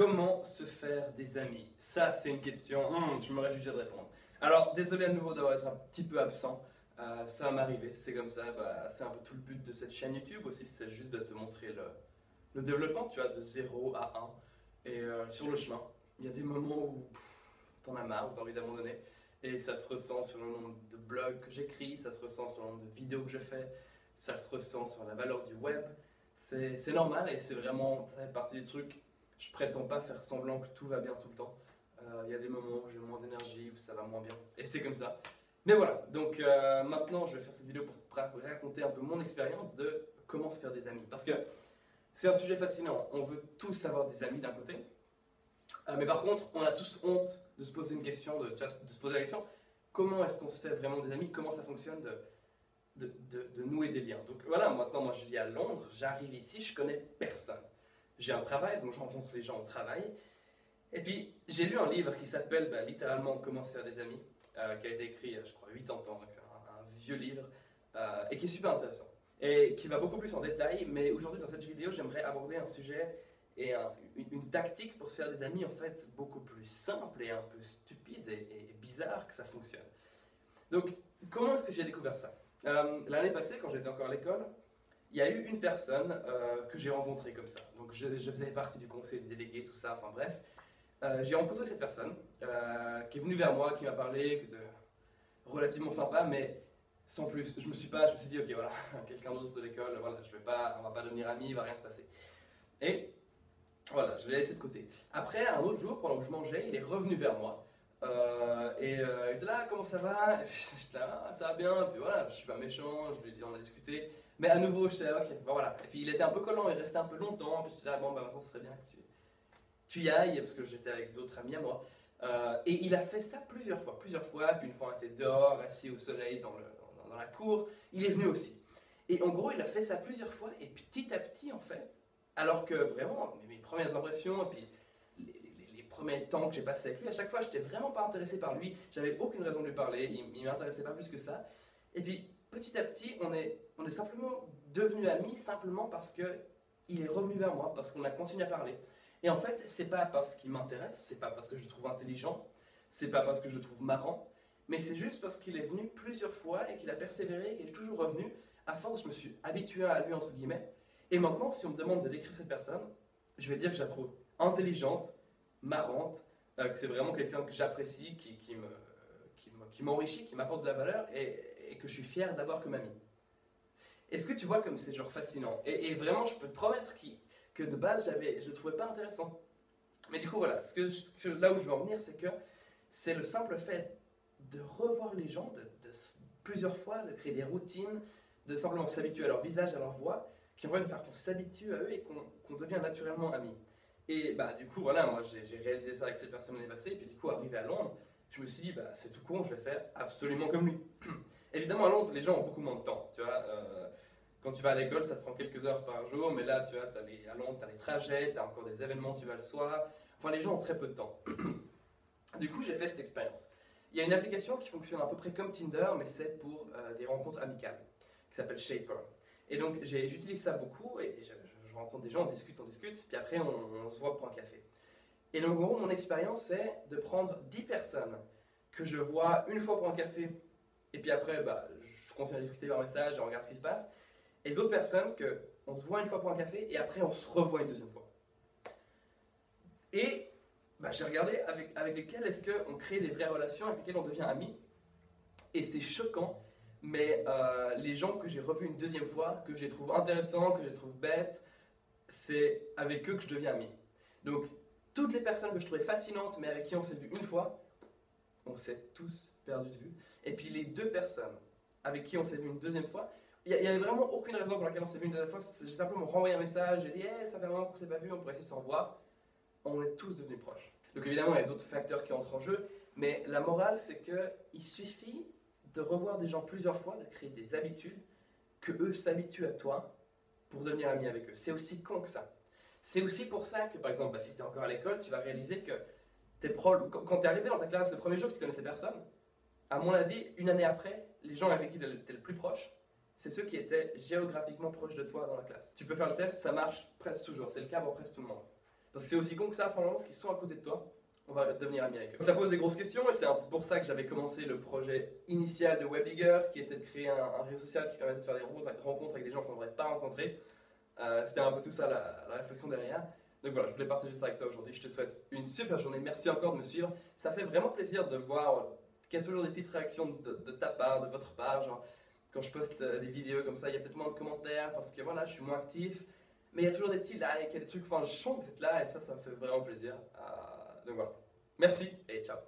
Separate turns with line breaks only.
Comment se faire des amis? Ça, c'est une question, je me réjouis de répondre. Alors, désolé à nouveau d'avoir été un petit peu absent. Ça va m'arriver, c'est comme ça. C'est un peu tout le but de cette chaîne YouTube aussi, c'est juste de te montrer le développement, tu vois, de 0 à 1. Et sur le chemin, il y a des moments où t'en as marre, où t'as envie d'abandonner. Et ça se ressent sur le nombre de blogs que j'écris, ça se ressent sur le nombre de vidéos que je fais, ça se ressent sur la valeur du web. C'est normal et c'est vraiment, ça fait partie des trucs. Je prétends pas faire semblant que tout va bien tout le temps. Il y a des moments où j'ai moins d'énergie, où ça va moins bien. Et c'est comme ça. Mais voilà, donc maintenant je vais faire cette vidéo pour te raconter un peu mon expérience de comment se faire des amis. Parce que c'est un sujet fascinant. On veut tous avoir des amis d'un côté. Mais par contre, on a tous honte de se poser une question, de se poser la question, comment est-ce qu'on se fait vraiment des amis? Comment ça fonctionne de nouer des liens? Donc voilà, maintenant moi je vis à Londres, j'arrive ici, je connais personne. J'ai un travail, donc je rencontre les gens au travail. Et puis, j'ai lu un livre qui s'appelle littéralement Comment se faire des amis, qui a été écrit, je crois, 80 ans, donc un vieux livre, et qui est super intéressant. Et qui va beaucoup plus en détail, mais aujourd'hui, dans cette vidéo, j'aimerais aborder un sujet et une tactique pour se faire des amis, en fait, beaucoup plus simple et un peu stupide et bizarre que ça fonctionne. Donc, comment est-ce que j'ai découvert ça? L'année passée, quand j'étais encore à l'école, il y a eu une personne que j'ai rencontrée comme ça. Donc je faisais partie du conseil des délégués, tout ça, enfin bref. J'ai rencontré cette personne qui est venue vers moi, qui m'a parlé, qui était relativement sympa, mais sans plus. Je me suis dit, ok, voilà, quelqu'un d'autre de l'école, voilà, on va pas devenir amis, il va rien se passer. Et voilà, je l'ai laissé de côté. Après, un autre jour, pendant que je mangeais, il est revenu vers moi. Il était là, comment ça va? J'étais là, ça va bien, puis voilà, je suis pas méchant, je lui ai dit, on a discuté. Mais à nouveau, j'étais là, ok, bon voilà. Et puis il était un peu collant, il restait un peu longtemps, puis j'étais là, bon, maintenant ce serait bien que tu y ailles, parce que j'étais avec d'autres amis à moi. Et il a fait ça plusieurs fois, puis une fois on était dehors, assis au soleil dans la cour, il est venu aussi. Et en gros, il a fait ça plusieurs fois, et petit à petit, en fait, alors que vraiment, mes premières impressions, et puis les premiers temps que j'ai passé avec lui, à chaque fois, j'étais vraiment pas intéressé par lui, j'avais aucune raison de lui parler, il m'intéressait pas plus que ça. Et puis, petit à petit, on est simplement devenus amis, simplement parce qu'il est revenu vers moi, parce qu'on a continué à parler. Et en fait, c'est pas parce qu'il m'intéresse, c'est pas parce que je le trouve intelligent, c'est pas parce que je le trouve marrant, mais c'est juste parce qu'il est venu plusieurs fois et qu'il a persévéré et qu'il est toujours revenu. À force, je me suis habitué à lui, entre guillemets. Et maintenant, si on me demande de décrire cette personne, je vais dire que je la trouve intelligente, marrante, que c'est vraiment quelqu'un que j'apprécie, qui m'enrichit, qui m'apporte de la valeur et que je suis fier d'avoir comme ami. Est-ce que tu vois comme c'est genre fascinant? Et vraiment, je peux te promettre que de base, je le trouvais pas intéressant. Mais du coup, voilà, là où je veux en venir, c'est que c'est le simple fait de revoir les gens plusieurs fois, de créer des routines, de simplement s'habituer à leur visage, à leur voix, qui en fait faire qu'on s'habitue à eux et qu'on devient naturellement amis. Et du coup, voilà, moi j'ai réalisé ça avec cette personne l'année passée, et puis du coup, arrivé à Londres, je me suis dit, c'est tout con, je vais faire absolument comme lui. Évidemment, à Londres, les gens ont beaucoup moins de temps, tu vois. Quand tu vas à l'école, ça te prend quelques heures par jour, mais là, tu vois, à Londres, tu as les trajets, tu as encore des événements, tu vas le soir. Enfin, les gens ont très peu de temps. Du coup, j'ai fait cette expérience. Il y a une application qui fonctionne à peu près comme Tinder, mais c'est pour des rencontres amicales, qui s'appelle Shaper. Et donc, j'utilise ça beaucoup, et je rencontre des gens, on discute, puis après, on se voit pour un café. Et donc, en gros, mon expérience, c'est de prendre 10 personnes que je vois une fois pour un café, et puis après, je continue à discuter par message, je regarde ce qui se passe, et d'autres personnes qu'on se voit une fois pour un café, et après, on se revoit une deuxième fois. Et j'ai regardé avec lesquelles est-ce qu'on crée des vraies relations, avec lesquelles on devient amis, et c'est choquant, mais les gens que j'ai revus une deuxième fois, que je les trouve intéressants, que je les trouve bêtes, c'est avec eux que je deviens ami. Donc, toutes les personnes que je trouvais fascinantes, mais avec qui on s'est vu une fois, on s'est tous perdu de vue. Et puis les 2 personnes avec qui on s'est vu une deuxième fois, il n'y avait vraiment aucune raison pour laquelle on s'est vu une deuxième fois. J'ai simplement renvoyé un message, j'ai dit hey, ça fait un moment qu'on ne s'est pas vu, on pourrait essayer de s'en revoir. On est tous devenus proches. Donc évidemment, il y a d'autres facteurs qui entrent en jeu, mais la morale, c'est qu'il suffit de revoir des gens plusieurs fois, de créer des habitudes, que eux s'habituent à toi pour devenir ami avec eux. C'est aussi con que ça. C'est aussi pour ça que, par exemple, si tu es encore à l'école, tu vas réaliser que quand tu es arrivé dans ta classe le premier jour que tu connaissais personne, à mon avis, une année après, les gens avec qui tu étais le plus proche, c'est ceux qui étaient géographiquement proches de toi dans la classe. Tu peux faire le test, ça marche presque toujours, c'est le cas pour presque tout le monde. Parce que c'est aussi con que ça, franchement, parce qu'ils sont à côté de toi, on va devenir amis avec eux. Ça pose des grosses questions et c'est un peu pour ça que j'avais commencé le projet initial de WebDigger, qui était de créer un réseau social qui permettait de faire des rencontres avec des gens qu'on n'aurait pas rencontrés. C'était un peu tout ça la réflexion derrière. Donc voilà, je voulais partager ça avec toi aujourd'hui. Je te souhaite une super journée. Merci encore de me suivre. Ça fait vraiment plaisir de voir qu'il y a toujours des petites réactions de ta part, de votre part. Genre, quand je poste des vidéos comme ça, il y a peut-être moins de commentaires parce que voilà, je suis moins actif. Mais il y a toujours des petits likes, il y a des trucs, enfin, je sens que vous êtes là et ça me fait vraiment plaisir. Donc voilà. Merci et ciao.